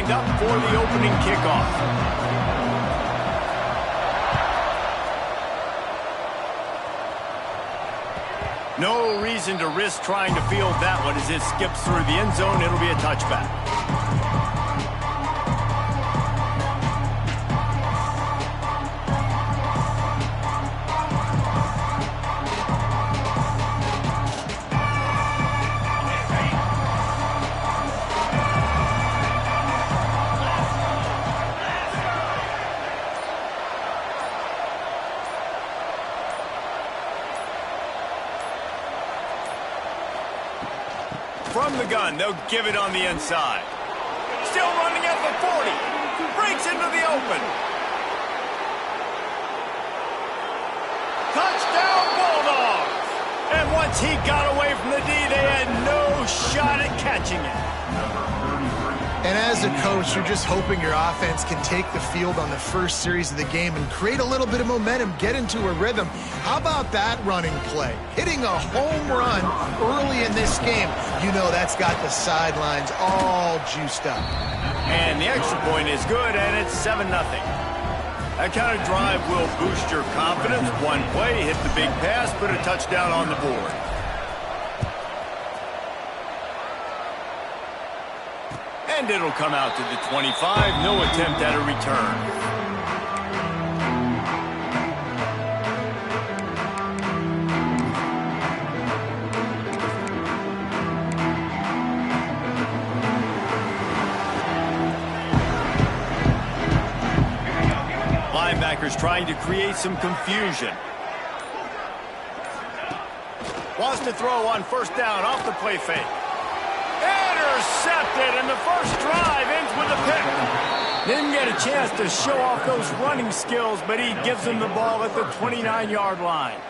lined up for the opening kickoff. No reason to risk trying to field that one as it skips through the end zone. It'll be a touchback. From the gun, they'll give it on the inside. Still running at the 40. Breaks into the open. Touchdown, Bulldogs! And once he got away from the D, they had no shot at catching it. And as a coach, you're just hoping your offense can take the field on the first series of the game and create a little bit of momentum, get into a rhythm. How about that running play? Hitting a home run early in this game. You know that's got the sidelines all juiced up. And the extra point is good, and it's 7-0. That kind of drive will boost your confidence. One play, hit the big pass, put a touchdown on the board. And it'll come out to the 25. No attempt at a return. Linebackers trying to create some confusion. Wants to throw on first down off the play fake. Intercepted, and the first drive ends with a pick. Didn't get a chance to show off those running skills, but he gives him the ball at the 29-yard line.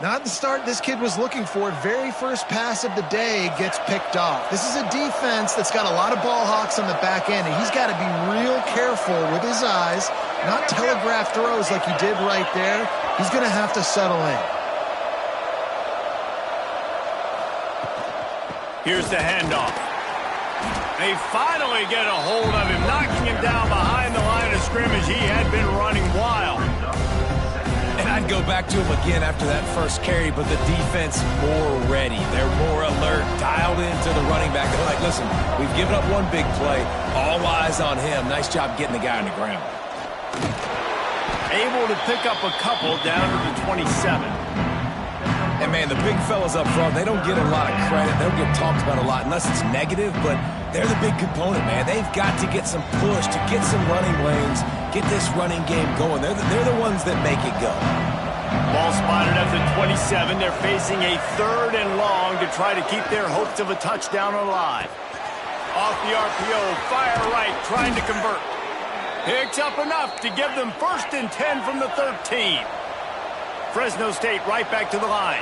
Not the start this kid was looking for. Very first pass of the day gets picked off. This is a defense that's got a lot of ball hawks on the back end, and he's got to be real careful with his eyes, not telegraph throws like he did right there. He's going to have to settle in. Here's the handoff. They finally get a hold of him, knocking him down behind the line of scrimmage. He had been running wild. And I'd go back to him again after that first carry, but the defense more ready. They're more alert, dialed into the running back. They're like, listen, we've given up one big play. All eyes on him. Nice job getting the guy on the ground. Able to pick up a couple down to the 27. And, man, the big fellas up front, they don't get a lot of credit. They don't get talked about a lot unless it's negative, but they're the big component, man. They've got to get some push, to get some running lanes, get this running game going. They're the ones that make it go. Ball spotted at the 27. They're facing a 3rd and long to try to keep their hopes of a touchdown alive. Off the RPO, fire right, trying to convert. Picks up enough to give them 1st and 10 from the 13. Fresno State right back to the line.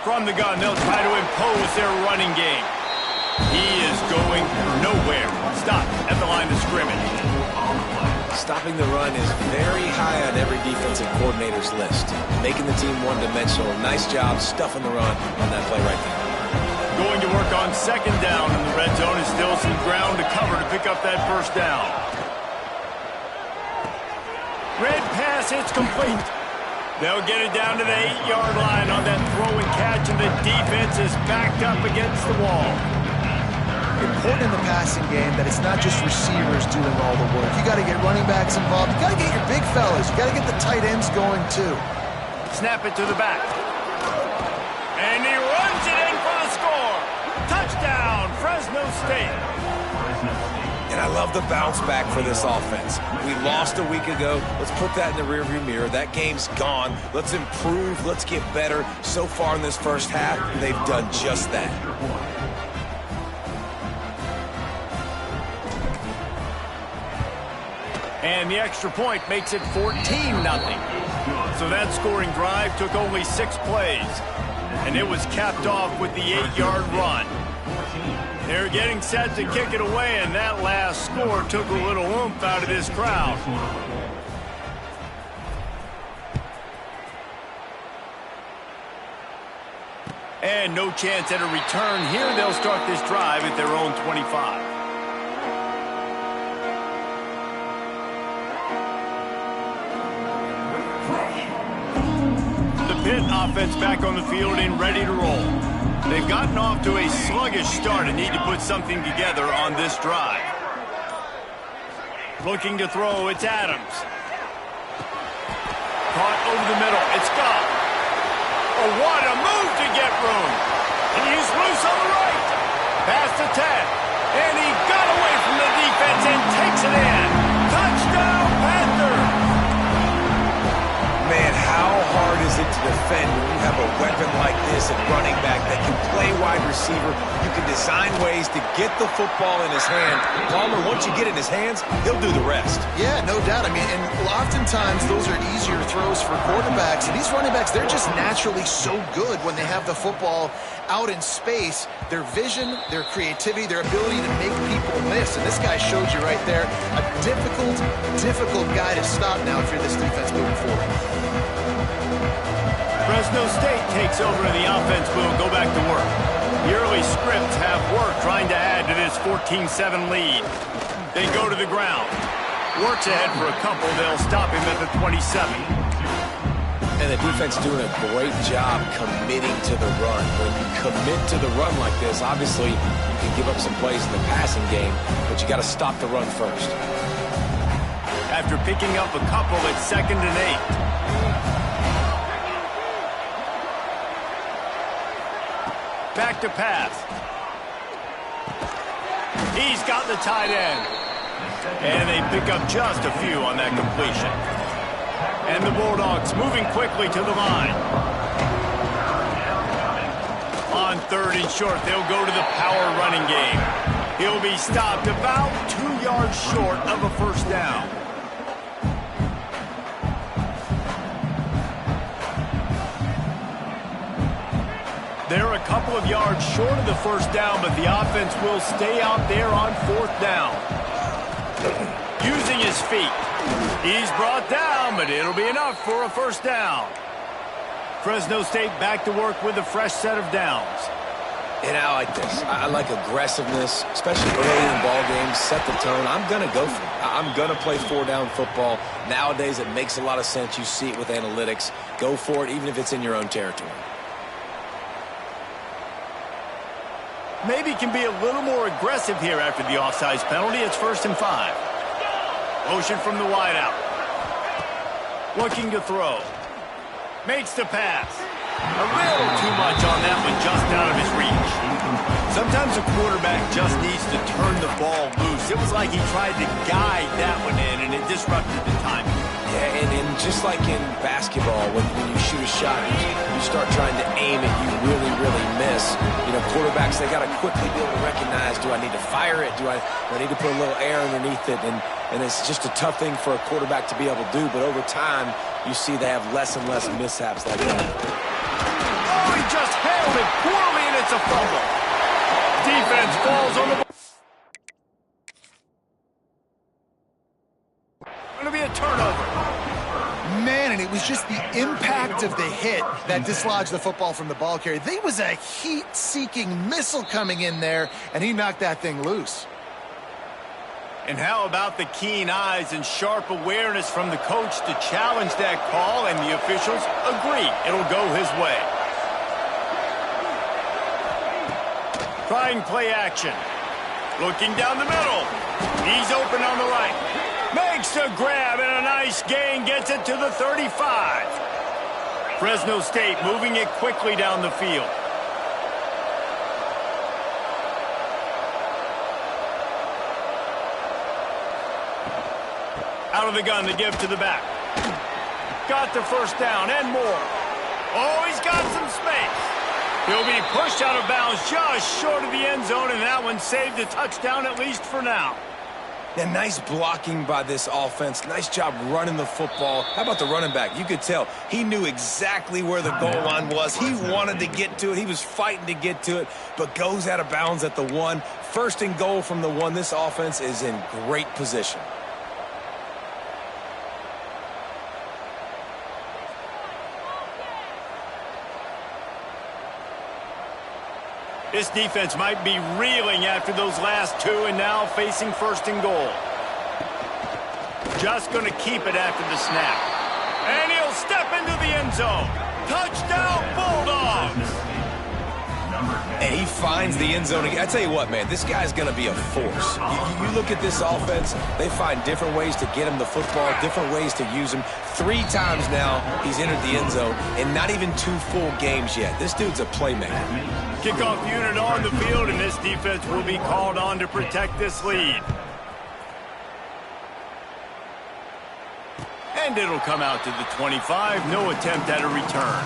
From the gun, they'll try to impose their running game. He is going nowhere. Stop at the line of scrimmage. Stopping the run is very high on every defensive coordinator's list. Making the team one-dimensional. Nice job stuffing the run on that play right there. Going to work on 2nd down in the red zone. Is still some ground to cover to pick up that 1st down. Red pass, it's complete. They'll get it down to the 8-yard line on that throw and catch, and the defense is backed up against the wall. Important in the passing game that it's not just receivers doing all the work. You got to get running backs involved. You got to get your big fellas. You got to get the tight ends going too. Snap it to the back. And he runs it in for the score. Touchdown, Fresno State. And I love the bounce back for this offense. We lost a week ago. Let's put that in the rearview mirror. That game's gone. Let's improve. Let's get better. So far in this first half, they've done just that. And the extra point makes it 14-0. So that scoring drive took only 6 plays. And it was capped off with the 8-yard run. They're getting set to kick it away, and that last score took a little oomph out of this crowd. And no chance at a return here. They'll start this drive at their own 25. The Pitt offense back on the field and ready to roll. They've gotten off to a sluggish start and need to put something together on this drive. Looking to throw, it's Adams. Caught over the middle, it's Goff. Oh, what a move to get room. He's loose on the right. Pass to 10. And he got away from the defense and takes it in. Touchdown, Panthers. Man, how hard is it to defend when you have a weapon like this at running back that can play wide receiver? You can design ways to get the football in his hand. Palmer, once you get it in his hands, he'll do the rest. Yeah, no doubt. I mean, and oftentimes those are easier throws for quarterbacks. And these running backs, they're just naturally so good when they have the football out in space. Their vision, their creativity, their ability to make people miss. And this guy showed you right there a difficult guy to stop now if you're this defense moving forward. Fresno State takes over and the offense will go back to work. The early scripts have worked trying to add to this 14-7 lead. They go to the ground. Works ahead for a couple. They'll stop him at the 27. And the defense doing a great job committing to the run. When you commit to the run like this, obviously you can give up some plays in the passing game, but you got to stop the run first. After picking up a couple, it's 2nd and 8. Back to pass. He's got the tight end. And they pick up just a few on that completion. And the Bulldogs moving quickly to the line. On 3rd and short, they'll go to the power running game. He'll be stopped about 2 yards short of a first down. They're a couple of yards short of the first down, but the offense will stay out there on 4th down. Using his feet. He's brought down, but it'll be enough for a first down. Fresno State back to work with a fresh set of downs. And I like this. I like aggressiveness, especially early in ball games. Set the tone. I'm going to go for it. I'm going to play 4-down football. Nowadays, it makes a lot of sense. You see it with analytics. Go for it, even if it's in your own territory. Maybe can be a little more aggressive here after the offsides penalty. It's 1st and 5. Motion from the wideout. Looking to throw. Makes the pass. A little too much on that one, just out of his reach. Sometimes a quarterback just needs to turn the ball loose. It was like he tried to guide that one in, and it disrupted the timing. Yeah, and just like in basketball, when you shoot a shot, you start trying to aim it, you really miss. You know, quarterbacks, they got to quickly be able to recognize, do I need to fire it? Do I need to put a little air underneath it? And it's just a tough thing for a quarterback to be able to do. But over time, you see they have less and less mishaps like that. Oh, he just handled it poorly, and it's a fumble. Defense falls on the ball. Going to be a turnover. Man, and it was just the impact of the hit that dislodged the football from the ball carrier. There was a heat-seeking missile coming in there, and he knocked that thing loose. And how about the keen eyes and sharp awareness from the coach to challenge that call, and the officials agree it'll go his way. Trying play action. Looking down the middle. He's open on the right. Makes a grab and a nice gain. Gets it to the 35. Fresno State moving it quickly down the field. Out of the gun to give to the back. Got the first down and more. Oh, he's got some space. He'll be pushed out of bounds just short of the end zone, and that one saved a touchdown at least for now. Yeah, nice blocking by this offense. Nice job running the football. How about the running back? You could tell he knew exactly where the goal line was. He wanted to get to it. He was fighting to get to it, but goes out of bounds at the 1. 1st and goal from the 1. This offense is in great position. This defense might be reeling after those last two and now facing first and goal. Just going to keep it after the snap. And he'll step into the end zone. Touchdown, Bulldogs! And he finds the end zone again. I tell you what, man, this guy's going to be a force. You look at this offense, they find different ways to get him the football, different ways to use him. 3 times now he's entered the end zone, and not even 2 full games yet. This dude's a playmaker. Kickoff unit on the field, and this defense will be called on to protect this lead. And it'll come out to the 25. No attempt at a return.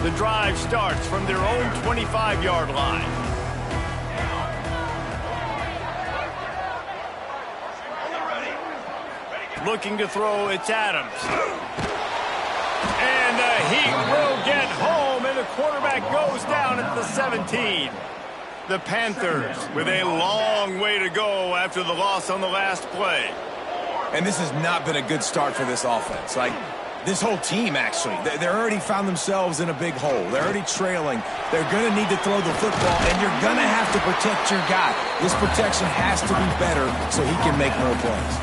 The drive starts from their own 25-yard line. Looking to throw, it's Adams. And the Heat will get home, and the quarterback goes down at the 17. The Panthers with a long way to go after the loss on the last play. And this has not been a good start for this offense. Like, this whole team, actually. They're already found themselves in a big hole. They're already trailing. They're going to need to throw the football, and you're going to have to protect your guy. This protection has to be better so he can make more plays.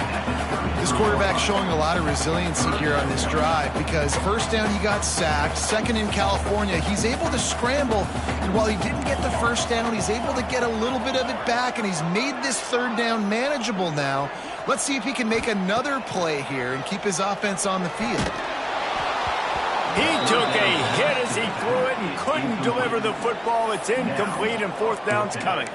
This quarterback's showing a lot of resiliency here on this drive because first down he got sacked, second in California, he's able to scramble, and while he didn't get the first down, he's able to get a little bit of it back, and he's made this third down manageable now. Let's see if he can make another play here and keep his offense on the field. He took a hit as he threw it and couldn't deliver the football. It's incomplete, and fourth down's coming.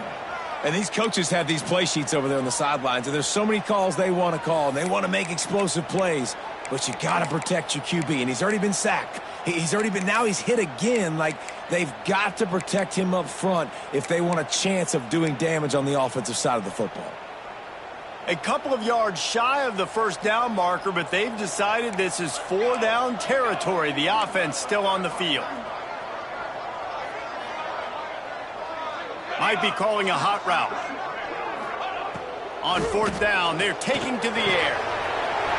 And these coaches have these play sheets over there on the sidelines, and there's so many calls they want to call, and they want to make explosive plays, but you got to protect your QB, and he's already been sacked. Now he's hit again. Like, they've got to protect him up front if they want a chance of doing damage on the offensive side of the football. A couple of yards shy of the first down marker, but they've decided this is 4-down territory. The offense still on the field. Might be calling a hot route. On fourth down, they're taking to the air.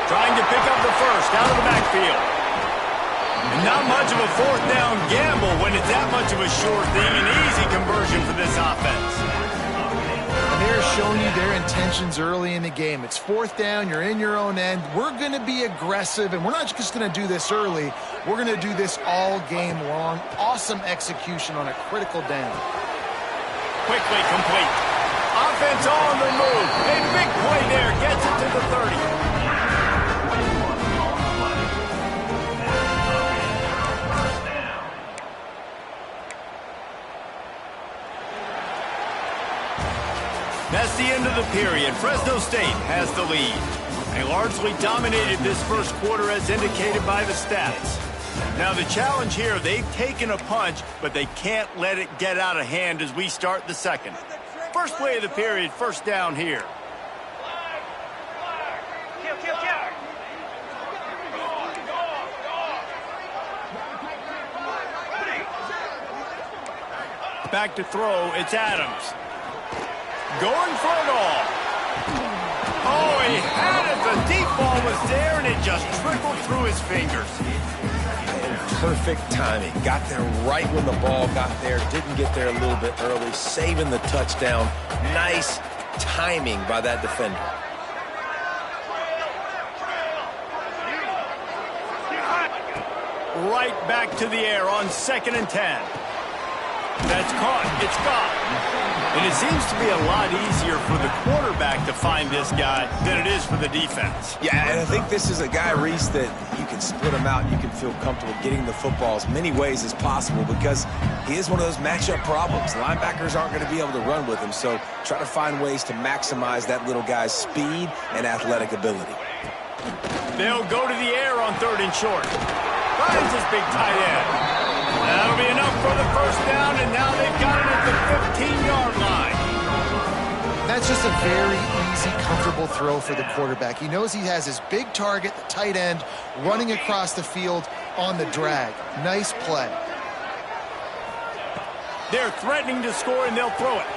Trying to pick up the first out of the backfield. And not much of a fourth down gamble when it's that much of a sure thing. An easy conversion for this offense. And they're showing you their intentions early in the game. It's fourth down, you're in your own end. We're going to be aggressive, and we're not just going to do this early. We're going to do this all game long. Awesome execution on a critical down. Quickly complete. Offense on the move. A big play there. Gets it to the 30. That's the end of the period. Fresno State has the lead. They largely dominated this first quarter as indicated by the stats. Now the challenge here, they've taken a punch, but they can't let it get out of hand as we start the second. First play of the period, first down here. Back to throw, it's Adams. Going for it all. Oh, he had it. The deep ball was there, and it just trickled through his fingers. Perfect timing. Got there right when the ball got there. Didn't get there a little bit early. Saving the touchdown. Nice timing by that defender. Right back to the air on 2nd and 10. That's caught. It's gone. And it seems to be a lot easier for the quarterback to find this guy than it is for the defense. Yeah, and I think this is a guy, Reese, that you can split him out. You can feel comfortable getting the football as many ways as possible because he is one of those matchup problems. Linebackers aren't going to be able to run with him, so try to find ways to maximize that little guy's speed and athletic ability. They'll go to the air on 3rd and short. Finds his big tight end. That'll be enough for the first down, and now they've got it at the 15-yard line. That's just a very easy, comfortable throw for the quarterback. He knows he has his big target, the tight end, running across the field on the drag. Nice play. They're threatening to score, and they'll throw it.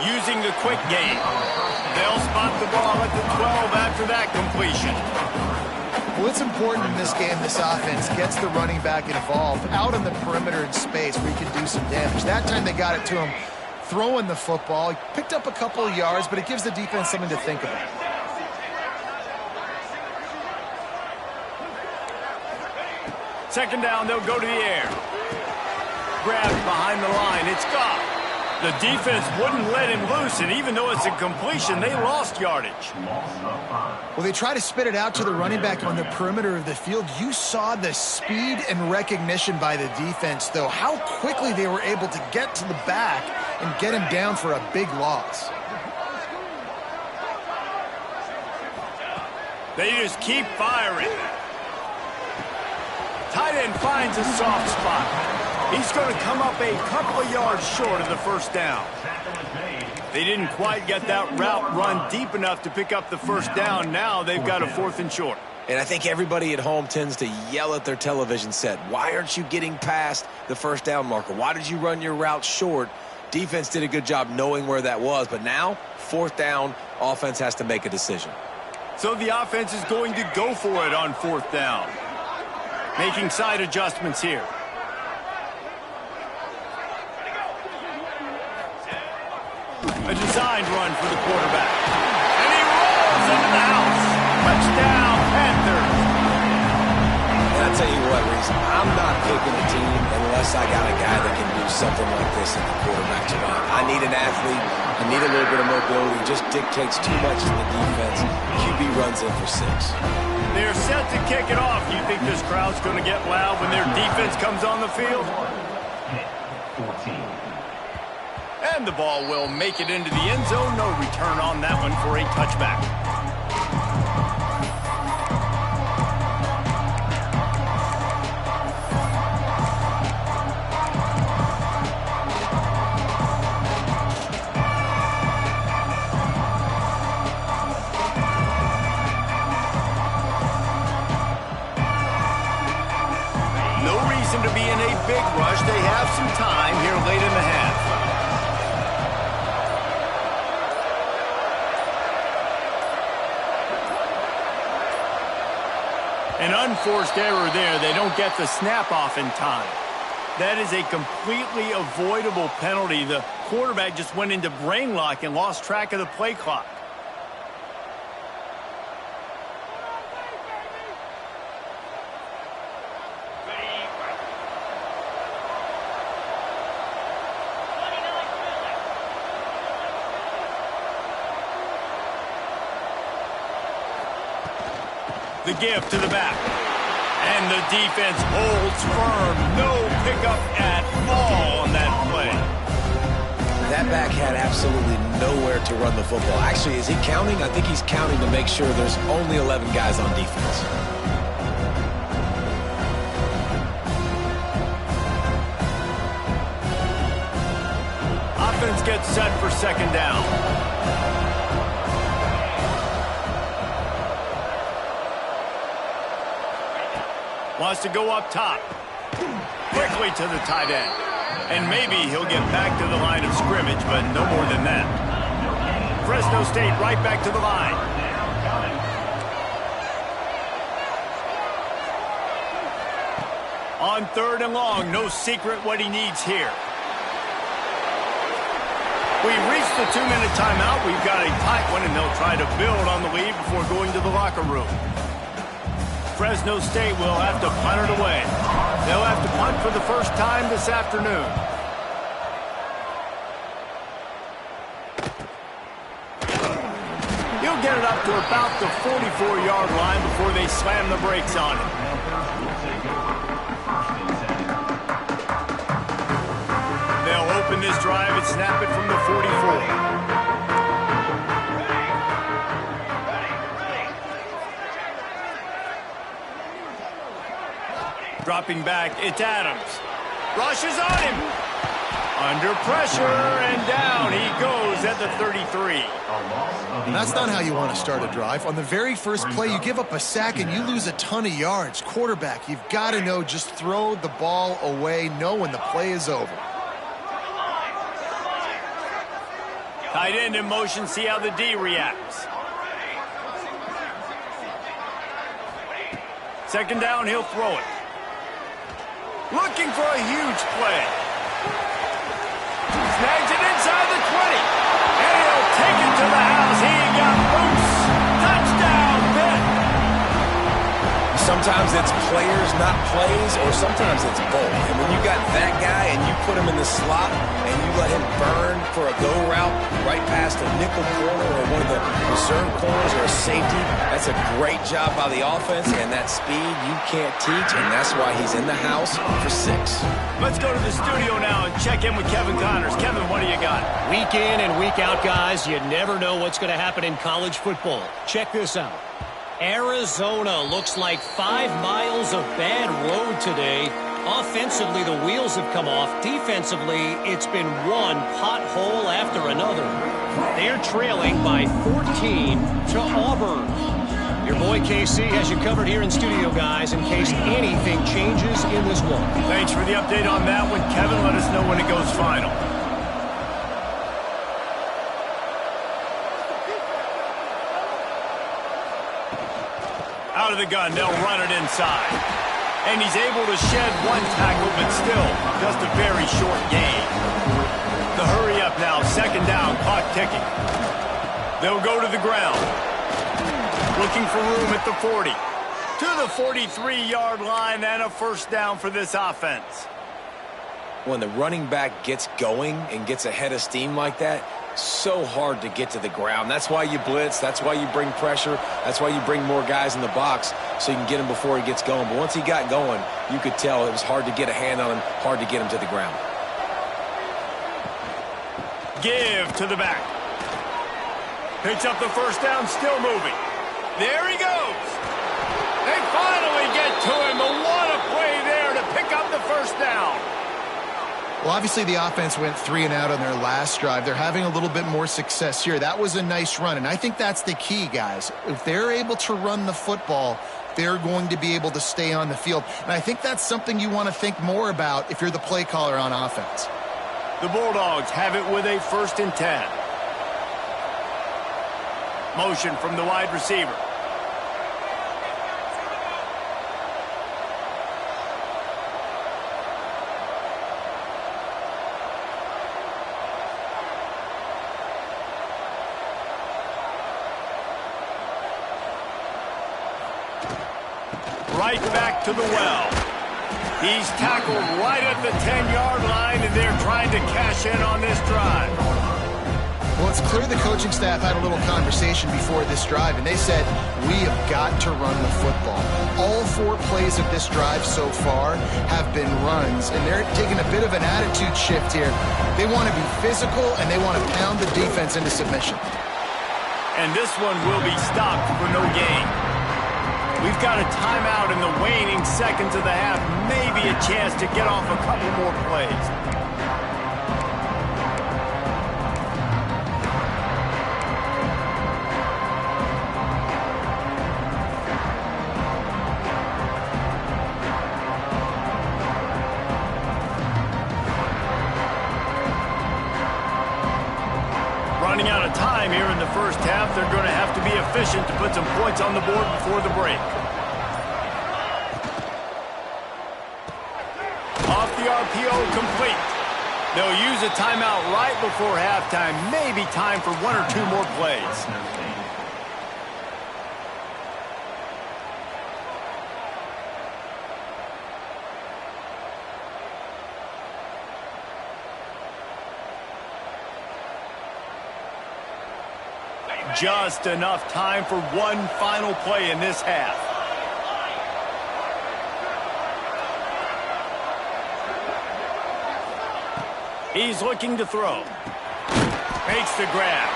Using the quick game. They'll spot the ball at the 12 after that completion. Well, it's important in this game, this offense gets the running back involved out on the perimeter in space where he can do some damage. That time they got it to him throwing the football. He picked up a couple of yards, but it gives the defense something to think about. Second down, they'll go to the air. Grabbed behind the line, it's gone. The defense wouldn't let him loose, and even though it's a completion, they lost yardage. Well, they try to spit it out to the running back on the perimeter of the field. You saw the speed and recognition by the defense, though, how quickly they were able to get to the back and get him down for a big loss. They just keep firing. Tight end finds a soft spot. He's going to come up a couple of yards short of the first down. They didn't quite get that route run deep enough to pick up the first down. Now they've got a 4th and short. And I think everybody at home tends to yell at their television set. Why aren't you getting past the first down marker? Why did you run your route short? Defense did a good job knowing where that was. But now, 4th down, offense has to make a decision. So the offense is going to go for it on 4th down. Making side adjustments here. A designed run for the quarterback. And he rolls into the house. Touchdown, Panthers. And I'll tell you what, Reese, I'm not picking a team unless I got a guy that can do something like this at the quarterback spot. I need an athlete. I need a little bit of mobility. It just dictates too much to the defense. QB runs in for 6. They're set to kick it off. You think this crowd's going to get loud when their defense comes on the field? And the ball will make it into the end zone. No return on that one for a touchback. No reason to be in a big rush. They have some time here late in the half. An unforced error there. They don't get the snap off in time. That is a completely avoidable penalty. The quarterback just went into brain lock and lost track of the play clock. The give to the back. And the defense holds firm. No pickup at all on that play. That back had absolutely nowhere to run the football. Actually, is he counting? I think he's counting to make sure there's only 11 guys on defense. Offense gets set for second down. Wants to go up top. Quickly to the tight end. And maybe he'll get back to the line of scrimmage, but no more than that. Fresno State right back to the line. On 3rd and long, no secret what he needs here. We've reached the 2-minute timeout. We've got a tight one, and they'll try to build on the lead before going to the locker room. Fresno State will have to punt it away. They'll have to punt for the first time this afternoon. He'll get it up to about the 44-yard line before they slam the brakes on him. They'll open this drive and snap it from the 44. Dropping back, it's Adams. Rushes on him. Under pressure, and down he goes at the 33. That's not how you want to start a drive. On the very first play, you give up a sack and you lose a ton of yards. Quarterback, you've got to know, just throw the ball away, know when the play is over. Tight end in motion, see how the D reacts. Second down, he'll throw it. Looking for a huge play. Snags it inside the 20. And he'll take it to the house. He got loose. Touchdown, Pitt. Sometimes it's players, not plays, or sometimes it's both. And when you got that guy and you put him in the slot and you let him burn for a go route right past a nickel corner or one of the reserve corners or a safety, that's a great job by the offense, and that speed you can't teach, and that's why he's in the house for 6. Let's go to the studio now and check in with Kevin Connors. Kevin, what do you got? Week in and week out, guys, you never know what's going to happen in college football. Check this out. Arizona looks like 5 miles of bad road today. Offensively, the wheels have come off. Defensively, it's been one pothole after another. They're trailing by 14 to Auburn. Your boy KC has you covered here in studio, guys, in case anything changes in this one. Thanks for the update on that one, Kevin. Let us know when it goes final. Out of the gun, they'll run it inside. And he's able to shed one tackle, but still just a very short gain. The hurry up now, second down, clock ticking. They'll go to the ground. Looking for room at the 40. To the 43-yard line and a first down for this offense. When the running back gets going and gets ahead of steam like that, so hard to get to the ground. That's why you blitz. That's why you bring pressure. That's why you bring more guys in the box so you can get him before he gets going. But once he got going, you could tell it was hard to get a hand on him, hard to get him to the ground. Give to the back. Picks up the first down, still moving. There he goes. They finally get to him. But what a play there to pick up the first down. Well, obviously the offense went 3 and out on their last drive. They're having a little bit more success here. That was a nice run, and I think that's the key, guys. If they're able to run the football, they're going to be able to stay on the field. And I think that's something you want to think more about if you're the play caller on offense. The Bulldogs have it with a 1st and 10. Motion from the wide receiver. Right back to the well. He's tackled right at the 10-yard line, and they're trying to cash in on this drive. Well, it's clear the coaching staff had a little conversation before this drive, and they said, we have got to run the football. All 4 plays of this drive so far have been runs, and they're taking a bit of an attitude shift here. They want to be physical, and they want to pound the defense into submission. And this one will be stopped for no gain. We've got a timeout in the waning seconds of the half. Maybe a chance to get off a couple more plays. Running out of time here in the first half. They're going to have to be efficient to put some points on the board before the break. Off the RPO, complete. They'll use a timeout right before halftime. Maybe time for 1 or 2 more plays. Just enough time for one final play in this half. He's looking to throw. Makes the grab.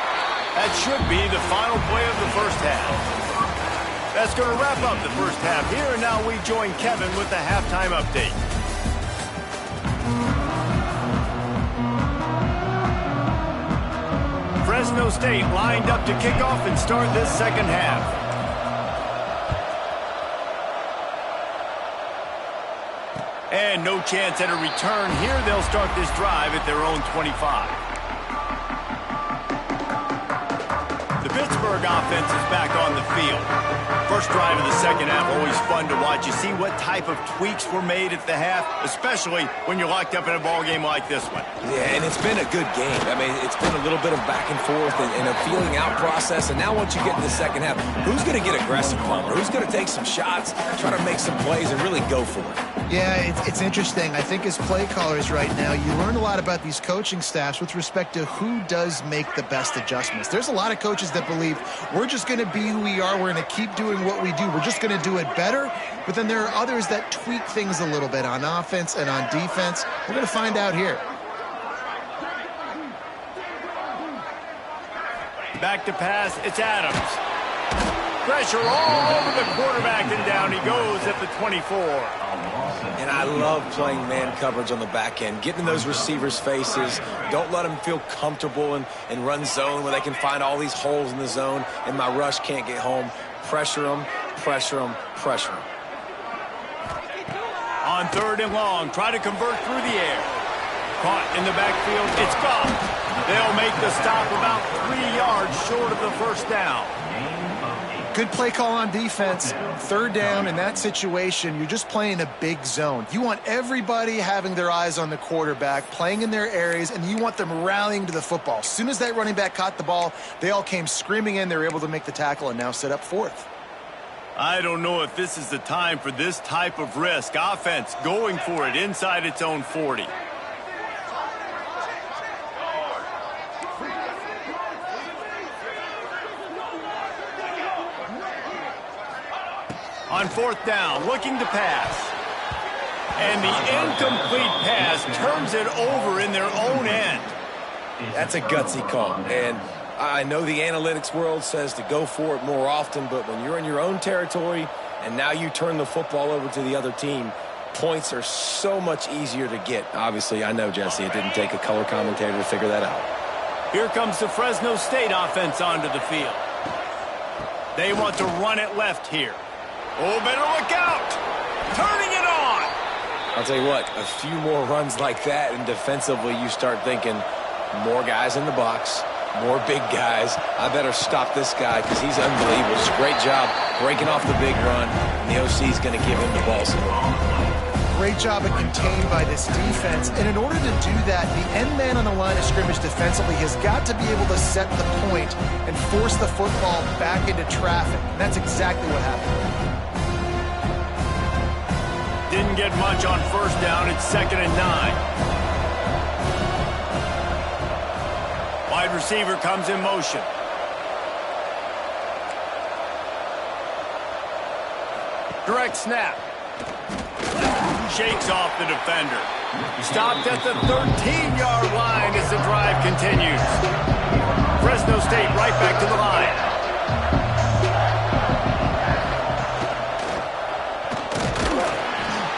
That should be the final play of the first half. That's going to wrap up the first half here, and now we join Kevin with the halftime update. Fresno State lined up to kick off and start this second half. And no chance at a return here. They'll start this drive at their own 25. The Pittsburgh offense is back on the field. First drive of the second half, always fun to watch. You see what type of tweaks were made at the half, especially when you're locked up in a ball game like this one. Yeah, and it's been a good game. I mean, it's been a little bit of back and forth and a feeling out process. And now once you get in the second half, who's going to get aggressive, Palmer? Who's going to take some shots, try to make some plays, and really go for it? Yeah, it's interesting. I think as play callers right now, you learn a lot about these coaching staffs with respect to who does make the best adjustments. There's a lot of coaches that believe we're just going to be who we are. We're going to keep doing what we do. We're just going to do it better. But then there are others that tweak things a little bit on offense and on defense. We're going to find out here. Back to pass, it's Adams. Pressure all over the quarterback, and down he goes at the 24. And I love playing man coverage on the back end, getting in those receivers' faces. Don't let them feel comfortable and run zone where they can find all these holes in the zone, and my rush can't get home. Pressure them, pressure them, pressure them. On third and long, try to convert through the air. Caught in the backfield, it's gone. They'll make the stop about 3 yards short of the first down. Good play call on defense. Third down in that situation, you're just playing a big zone. You want everybody having their eyes on the quarterback, playing in their areas, and you want them rallying to the football. As soon as that running back caught the ball, they all came screaming in. They were able to make the tackle and now set up fourth. I don't know if this is the time for this type of risk. Offense going for it inside its own 40. On fourth down, looking to pass. And the incomplete pass turns it over in their own end. That's a gutsy call. And I know the analytics world says to go for it more often, but when you're in your own territory and now you turn the football over to the other team, points are so much easier to get. Obviously, I know, Jesse, it didn't take a color commentator to figure that out. Here comes the Fresno State offense onto the field. They want to run it left here. Oh, better look out! Turning it on! I'll tell you what, a few more runs like that, and defensively you start thinking, more guys in the box, more big guys. I better stop this guy because he's unbelievable. It's a great job breaking off the big run, and the OC is going to give him the ball some more. Great job of contained by this defense. And in order to do that, the end man on the line of scrimmage defensively has got to be able to set the point and force the football back into traffic. And that's exactly what happened. Didn't get much on first down. It's 2nd and 9. Wide receiver comes in motion. Direct snap. Shakes off the defender. Stopped at the 13-yard line as the drive continues. Fresno State right back to the line.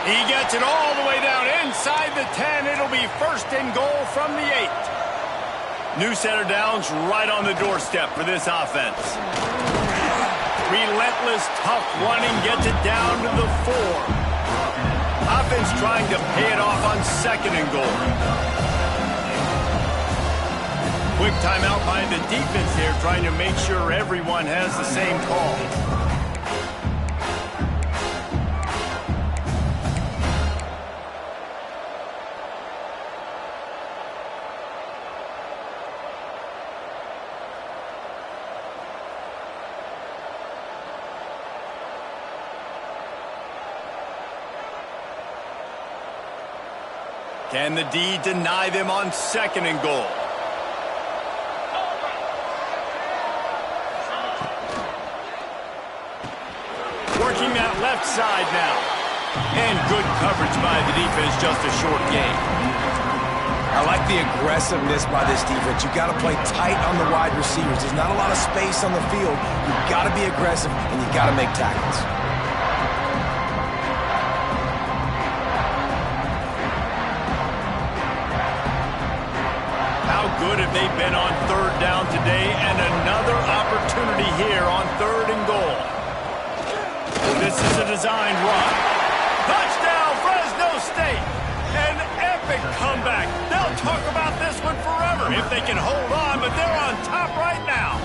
He gets it all the way down inside the 10. It'll be 1st and goal from the 8. New center downs right on the doorstep for this offense. Relentless, tough running gets it down to the 4. Offense trying to pay it off on 2nd and goal. Quick timeout by the defense there, trying to make sure everyone has the same call. Can the D deny them on 2nd and goal? Working that left side now. And good coverage by the defense, just a short gain. I like the aggressiveness by this defense. You've got to play tight on the wide receivers. There's not a lot of space on the field. You've got to be aggressive, and you've got to make tackles. Good have they been on 3rd down today, and another opportunity here on 3rd and goal. This is a designed run. Touchdown, Fresno State! An epic comeback. They'll talk about this one forever if they can hold on, but they're on top right now.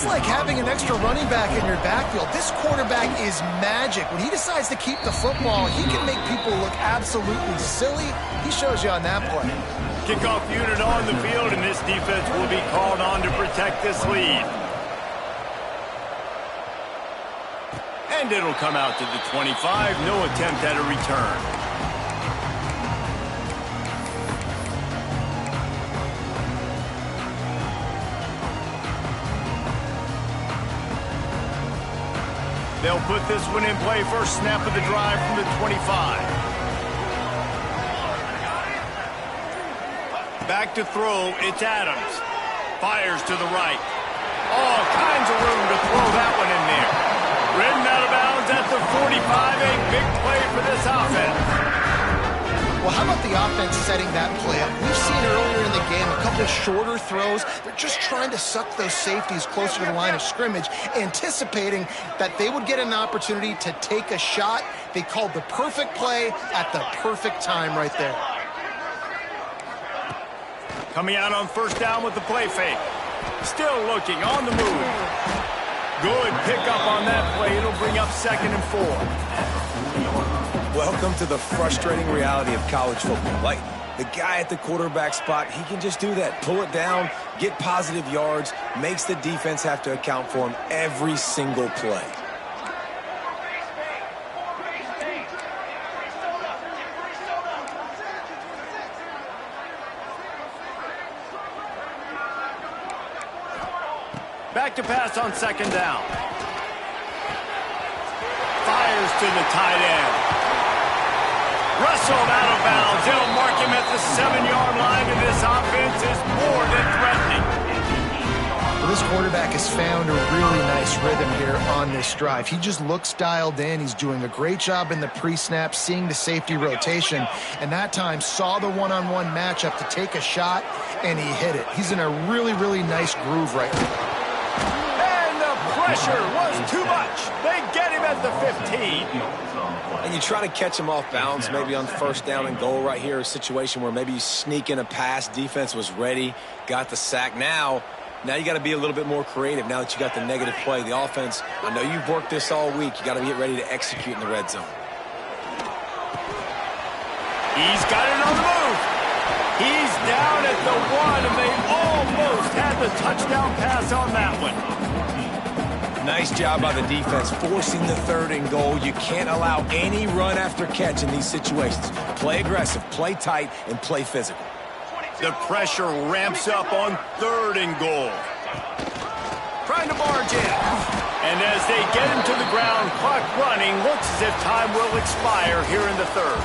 is like having an extra running back in your backfield. This quarterback is magic. When he decides to keep the football, he can make people look absolutely silly. He shows you on that play. Kickoff unit on the field, and this defense will be called on to protect this lead. And it'll come out to the 25. No attempt at a return. They'll put this one in play. First snap of the drive from the 25. Back to throw, it's Adams. Fires to the right. All kinds of room to throw that one in there. Ridden out of bounds at the 45. A big play for this offense. Well, how about the offense setting that play up? We've seen earlier in the game a couple shorter throws. They're just trying to suck those safeties closer to the line of scrimmage, anticipating that they would get an opportunity to take a shot. They called the perfect play at the perfect time right there. Coming out on first down with the play fake. Still looking, on the move. Good pickup on that play. It'll bring up 2nd and 4. Welcome to the frustrating reality of college football. Like, the guy at the quarterback spot, he can just do that. Pull it down, get positive yards, makes the defense have to account for him every single play. Back to pass on 2nd down. Fires to the tight end. Wrestled out of bounds. They'll mark him at the 7-yard line, and this offense is more than threatening. Well, this quarterback has found a really nice rhythm here on this drive. He just looks dialed in. He's doing a great job in the pre-snap, seeing the safety rotation, and that time saw the one-on-one matchup to take a shot, and he hit it. He's in a really, really nice groove right now. And the pressure was too much. They get him at the 15. And you try to catch him off balance, maybe on first down and goal right here, a situation where maybe you sneak in a pass, defense was ready, got the sack. Now you got to be a little bit more creative now that you got the negative play. The offense, I know you've worked this all week. You got to get ready to execute in the red zone. He's got it on the move. He's down at the 1, and they almost had the touchdown pass on that one. Nice job by the defense, forcing the 3rd and goal. You can't allow any run after catch in these situations. Play aggressive, play tight, and play physical. The pressure ramps up on 3rd and goal. Trying to barge in. And as they get him to the ground, clock running, looks as if time will expire here in the 3rd.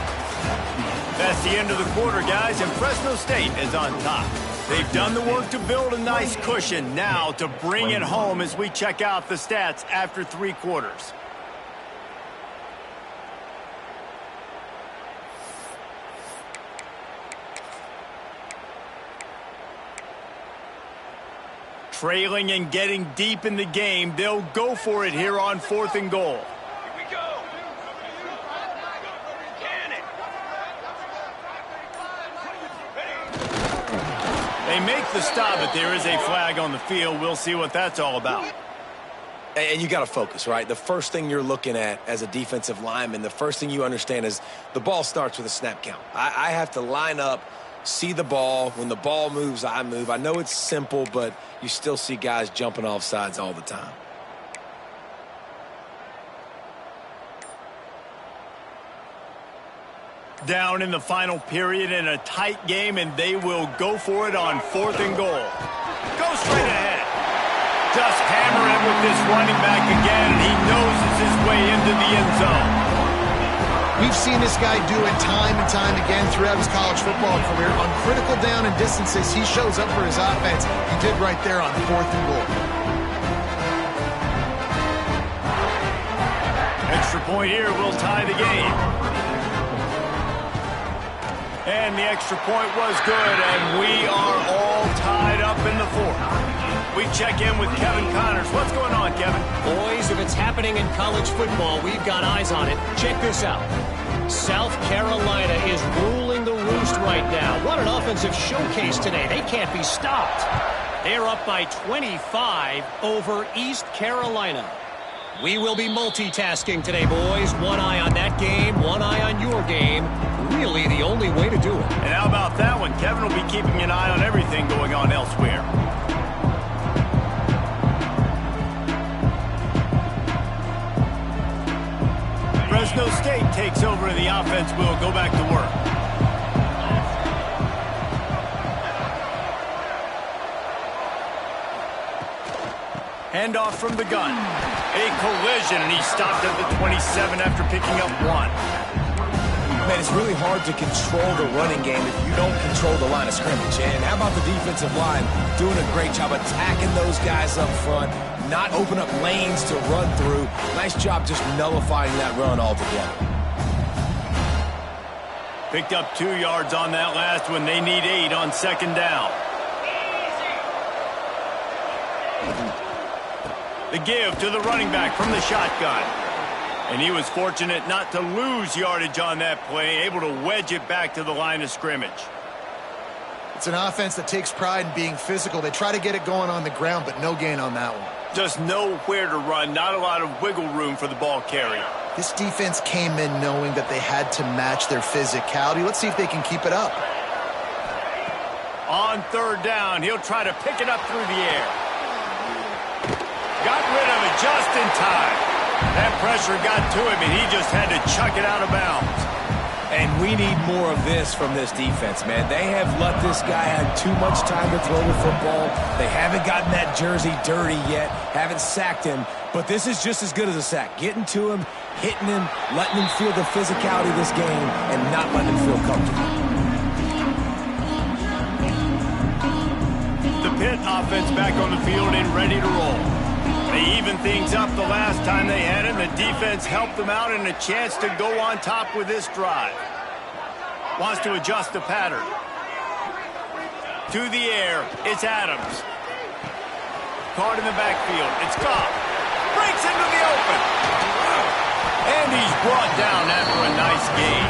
That's the end of the quarter, guys, and Fresno State is on top. They've done the work to build a nice cushion. Now to bring it home as we check out the stats after 3 quarters. Trailing and getting deep in the game, they'll go for it here on 4th and goal. They make the stop, but there is a flag on the field. We'll see what that's all about. And you got to focus, right? The first thing you're looking at as a defensive lineman, the first thing you understand is the ball starts with a snap count. I have to line up, see the ball. When the ball moves, I move. I know it's simple, but you still see guys jumping off sides all the time. Down in the final period in a tight game, and they will go for it on 4th and goal. Go straight ahead. Just hammer it with this running back again, and he noses his way into the end zone. We've seen this guy do it time and time again throughout his college football career. On critical down and distances, he shows up for his offense. He did right there on 4th and goal. Extra point here will tie the game. And the extra point was good, and we are all tied up in the 4th. We check in with Kevin Connors. What's going on, Kevin? Boys, if it's happening in college football, we've got eyes on it. Check this out. South Carolina is ruling the roost right now. What an offensive showcase today. They can't be stopped. They're up by 25 over East Carolina. We will be multitasking today, boys. One eye on that game, one eye on your game. Really the only way to do it. And how about that one? Kevin will be keeping an eye on everything going on elsewhere. Fresno State takes over and the offense will go back to work. Handoff from the gun. A collision, and he stopped at the 27 after picking up 1. Man, it's really hard to control the running game if you don't control the line of scrimmage. And how about the defensive line doing a great job attacking those guys up front, not open up lanes to run through. Nice job just nullifying that run altogether. Picked up 2 yards on that last one. They need 8 on second down. The give to the running back from the shotgun. And he was fortunate not to lose yardage on that play, able to wedge it back to the line of scrimmage. It's an offense that takes pride in being physical. They try to get it going on the ground, but no gain on that one. Just nowhere to run, not a lot of wiggle room for the ball carrier. This defense came in knowing that they had to match their physicality. Let's see if they can keep it up. On third down, he'll try to pick it up through the air. Got rid of it just in time. That pressure got to him, and he just had to chuck it out of bounds. And we need more of this from this defense, man. They have let this guy have too much time to throw the football. They haven't gotten that jersey dirty yet, haven't sacked him. But this is just as good as a sack. Getting to him, hitting him, letting him feel the physicality of this game, and not letting him feel comfortable. The Pitt offense back on the field and ready to roll. They evened things up the last time they had it. The defense helped them out and a chance to go on top with this drive. Wants to adjust the pattern. To the air, it's Adams. Caught in the backfield, it's Goff. Breaks into the open. And he's brought down after a nice gain.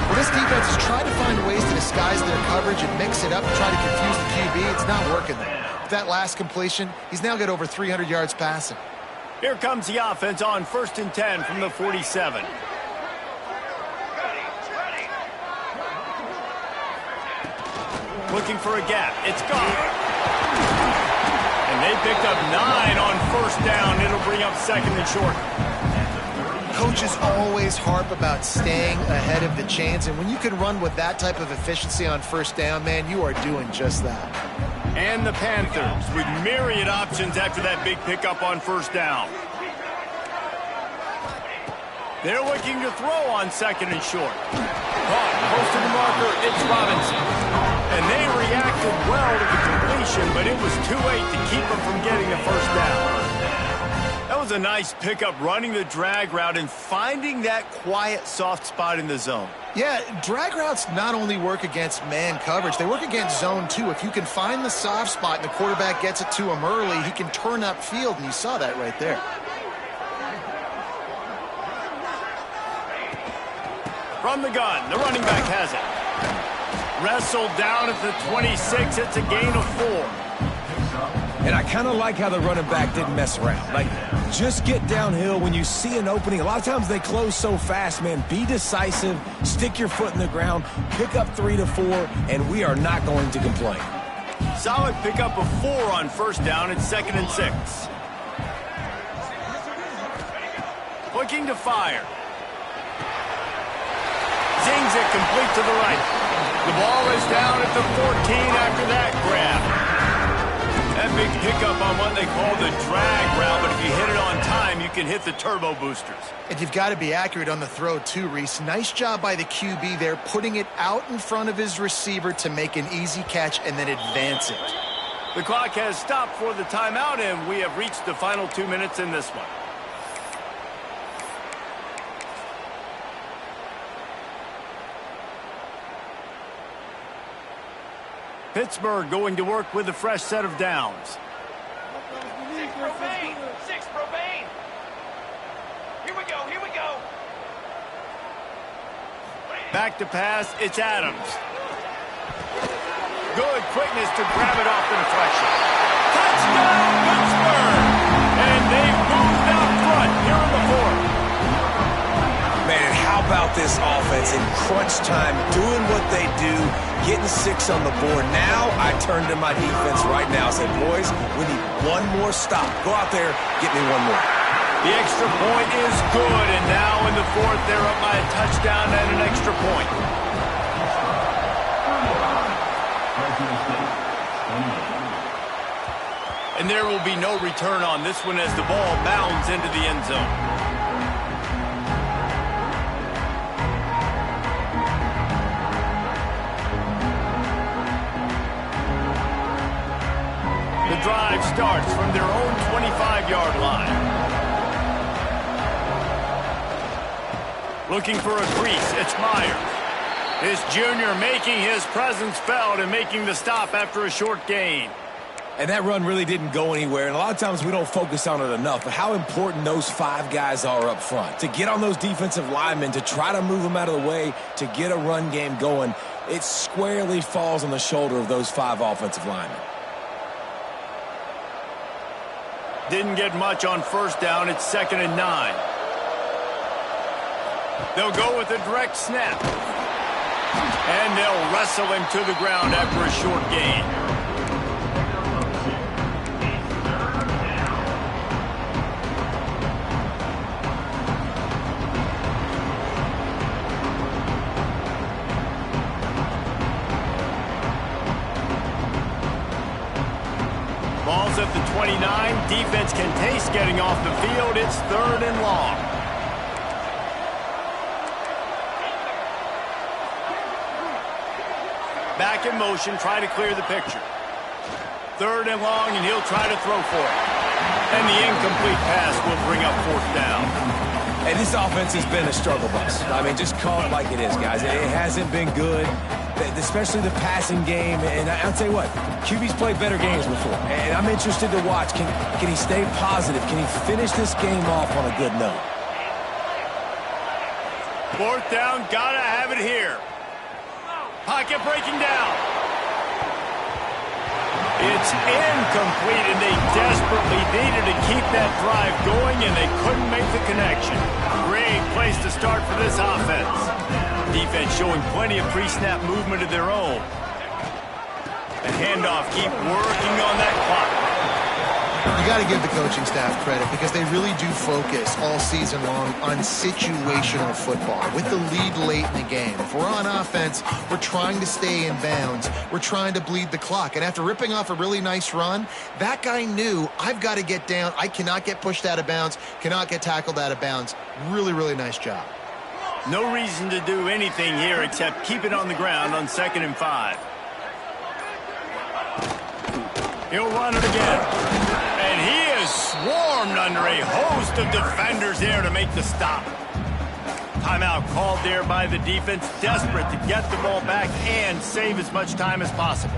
Well, this defense has tried to find ways to disguise their coverage and mix it up and try to confuse the QB. It's not working there. With that last completion, he's now got over 300 yards passing. Here comes the offense on 1st and 10 from the 47. Looking for a gap. It's gone. And they picked up 9 on 1st down. It'll bring up 2nd and short. Coaches always harp about staying ahead of the chains, and when you can run with that type of efficiency on 1st down, man, you are doing just that. And the Panthers with myriad options after that big pickup on 1st down. They're looking to throw on 2nd and short. Caught, close to the marker, it's Robinson. And they reacted well to the completion, but it was too late to keep them from getting the 1st down. That was a nice pickup, running the drag route and finding that quiet, soft spot in the zone. Yeah, drag routes not only work against man coverage, they work against zone too. If you can find the soft spot and the quarterback gets it to him early, he can turn upfield, and you saw that right there. From the gun, the running back has it. Wrestled down at the 26, it's a gain of 4. And I kind of like how the running back didn't mess around. Like, just get downhill when you see an opening. A lot of times they close so fast, man. Be decisive, stick your foot in the ground, pick up 3 to 4, and we are not going to complain. Solid pickup of 4 on 1st down. It's 2nd and 6. Looking to fire. Zings it complete to the right. The ball is down at the 14 after that grab. That big pickup on what they call the drag route, but if you hit it on time, you can hit the turbo boosters. And you've got to be accurate on the throw too, Reese. Nice job by the QB there, putting it out in front of his receiver to make an easy catch and then advance it. The clock has stopped for the timeout, and we have reached the final 2 minutes in this one. Pittsburgh going to work with a fresh set of downs. 6 Propane! 6 Propane! Here we go, here we go! Back to pass, it's Adams. Good quickness to grab it off the deflection. Touchdown, Pittsburgh! And they've moved out front here in the fourth. Man, how about this offense in crunch time, doing what they do, getting 6 on the board. Now I turn to my defense right now and say, boys, we need one more stop. Go out there, get me one more. The extra point is good, and now in the fourth, they're up by a touchdown and an extra point. And there will be no return on this one as the ball bounds into the end zone. The drive starts from their own 25-yard line. Looking for a crease, it's Myers. This junior making his presence felt and making the stop after a short gain. And that run really didn't go anywhere, and a lot of times we don't focus on it enough, but how important those 5 guys are up front. To get on those defensive linemen, to try to move them out of the way, to get a run game going, it squarely falls on the shoulder of those 5 offensive linemen. Didn't get much on first down. It's 2nd and 9. They'll go with a direct snap. And they'll wrestle him to the ground after a short gain. Ball's at the 29. Defense can taste getting off the field. It's 3rd and long. Back in motion, try to clear the picture. 3rd and long, and he'll try to throw for it. And the incomplete pass will bring up 4th down. And this offense has been a struggle bus. I mean, just call it like it is, guys. It hasn't been good, especially the passing game. And I'll tell you what, QB's played better games before. And I'm interested to watch. Can he stay positive? Can he finish this game off on a good note? 4th down, gotta have it here. Pocket breaking down. It's incomplete, and they desperately needed to keep that drive going, and they couldn't make the connection. Great place to start for this offense. Defense showing plenty of pre-snap movement of their own. The handoff, keep working on that clock. You got to give the coaching staff credit because they really do focus all season long on situational football with the lead late in the game. If we're on offense, we're trying to stay in bounds. We're trying to bleed the clock. And after ripping off a really nice run, that guy knew, I've got to get down. I cannot get pushed out of bounds, cannot get tackled out of bounds. Really, really nice job. No reason to do anything here except keep it on the ground on 2nd and 5. He'll run it again. And he is swarmed under a host of defenders there to make the stop. Timeout called there by the defense, desperate to get the ball back and save as much time as possible.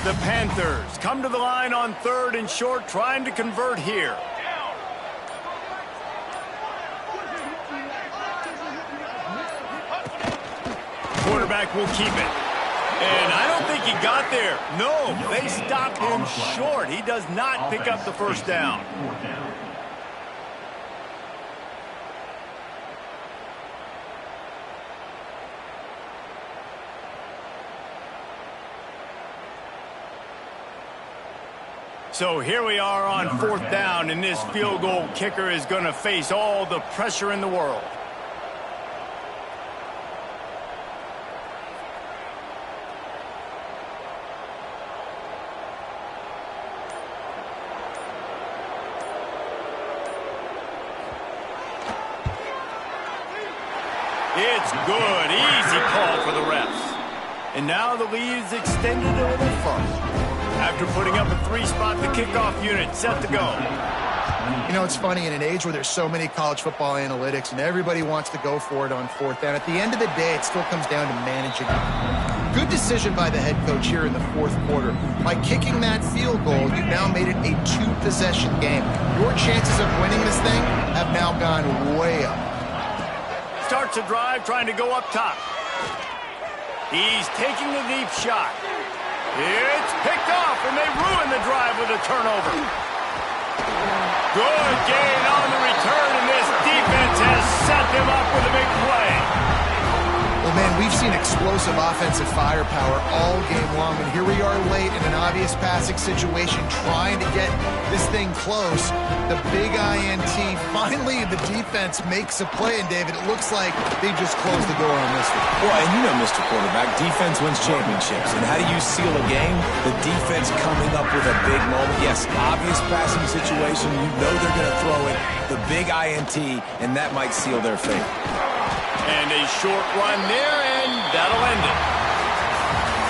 The Panthers come to the line on 3rd and short, trying to convert here. Quarterback will keep it. And I don't think he got there. No, they stopped him short. He does not pick up the 1st down. So here we are on 4th down, and this field goal kicker is going to face all the pressure in the world. It's good. Easy call for the refs. And now the lead is extended a little further. After putting up a 3-spot, the kickoff unit set to go. You know, it's funny, in an age where there's so many college football analytics and everybody wants to go for it on 4th down, at the end of the day, it still comes down to managing Good decision by the head coach here in the fourth quarter. By kicking that field goal, you've now made it a 2-possession game. Your chances of winning this thing have now gone way up. Starts a drive trying to go up top. He's taking the deep shot. It's picked off, and they ruin the drive with a turnover. Good gain on the return, and this defense has set them up with a big play. Well, man, we've seen explosive offensive firepower all game long, and here we are late in an obvious passing situation trying to get this thing close. The big INT, finally the defense makes a play, and David, it looks like they just closed the door on this one. Well, and you know, Mr. Quarterback, defense wins championships. And how do you seal a game? The defense coming up with a big moment. Yes, obvious passing situation. You know they're going to throw it. The big INT, and that might seal their fate. And a short run there, and that'll end it.